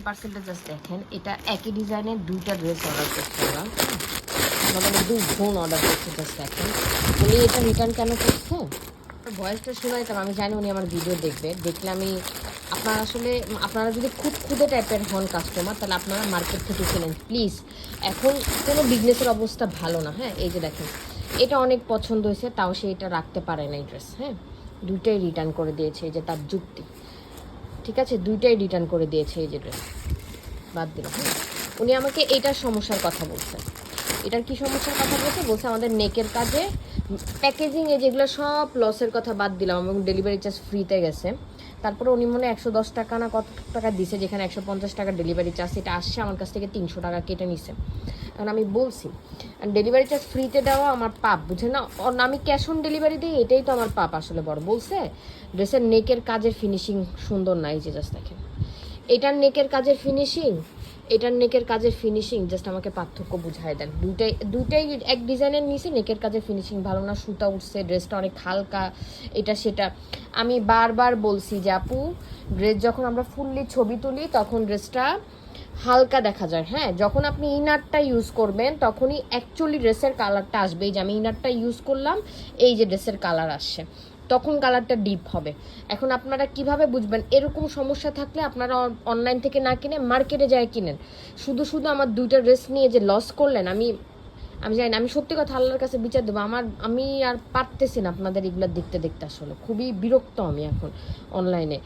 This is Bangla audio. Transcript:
পার্সেলটা জাস্ট দেখেন, এটা একই ডিজাইনের দুইটা ড্রেস অর্ডার করতে হবে, মানে দুই বোন অর্ডার করছে। জাস্ট দেখেন উনি এটা রিটার্ন কেন করছে, ভয়েসটা শোনাইতাম, আমি জানি উনি আমার ভিডিও দেখবে, দেখলে আমি আপনারা আসলে আপনারা যদি খুদে টাইপের হন কাস্টমার তাহলে আপনারা মার্কেট থেকে কেনেন প্লিজ। এখন কোনো বিজনেসের অবস্থা ভালো না। হ্যাঁ, এই যে দেখেন এটা অনেক পছন্দ হয়েছে, তাও সে এটা রাখতে পারে না এই ড্রেস। হ্যাঁ, দুইটাই রিটার্ন করে দিয়েছে, এই যে তার যুক্তি। ঠিক আছে, দুইটাই রিটার্ন করে দিয়েছে, এই যে ড্রেস বাদ দিলাম। হ্যাঁ, উনি আমাকে এইটার সমস্যার কথা বলছেন। এটার কি সমস্যার কথা বলছে, বলছে আমাদের নেকের কাজে প্যাকেজিং এ যেগুলো সব লসের কথা বাদ দিলাম এবং ডেলিভারি চার্জ ফ্রিতে গেছে। তারপরে উনি মনে 110 টাকা না কত টাকা দিছে, যেখানে 150 টাকা ডেলিভারি চার্জ, এটা আসছে আমার কাছ থেকে 300 টাকা কেটে নিছে। কারণ আমি বলছি ডেলিভারি চার্জ ফ্রিতে দেওয়া আমার পাপ, বুঝে না, আমি ক্যাশ অন ডেলিভারি দিই, এটাই তো আমার পাপ আসলে বড়। বলছে ড্রেসের নেকের কাজের ফিনিশিং সুন্দর না, এই যে জাস্ট দেখেন এটার নেকের কাজের ফিনিশিং, এটার নেকের কাজের ফিনিশিং জাস্ট আমাকে পার্থক্য বুঝায় দেন। দুইটাই এক ডিজাইনের নিচে নেকের কাজের ফিনিশিং ভালো না, সুতা উঠছে, ড্রেসটা অনেক হালকা, এটা সেটা। আমি বারবার বলছি যে আপু ড্রেস যখন আমরা ফুললি ছবি তুলি তখন ড্রেসটা হালকা দেখা যায়। হ্যাঁ, যখন আপনি ইনারটা ইউজ করবেন তখনই অ্যাকচুয়ালি ড্রেসের কালারটা আসবে। এই যে আমি ইনারটা ইউজ করলাম, এই যে ড্রেসের কালার আসছে, তখন কালারটা ডিপ হবে। এখন আপনারা কিভাবে বুঝবেন? এরকম সমস্যা থাকলে আপনারা অনলাইন থেকে না কিনে মার্কেটে যায় কিনেন। শুধু শুধু আমার দুইটা ড্রেস নিয়ে যে লস করলেন, আমি জানি না, আমি সত্যি কথা আল্লাহর কাছে বিচার দেবো। আমি আর পারতেছি না আপনাদের এগুলো দেখতে দেখতে, আসলে খুবই বিরক্ত আমি এখন অনলাইনে।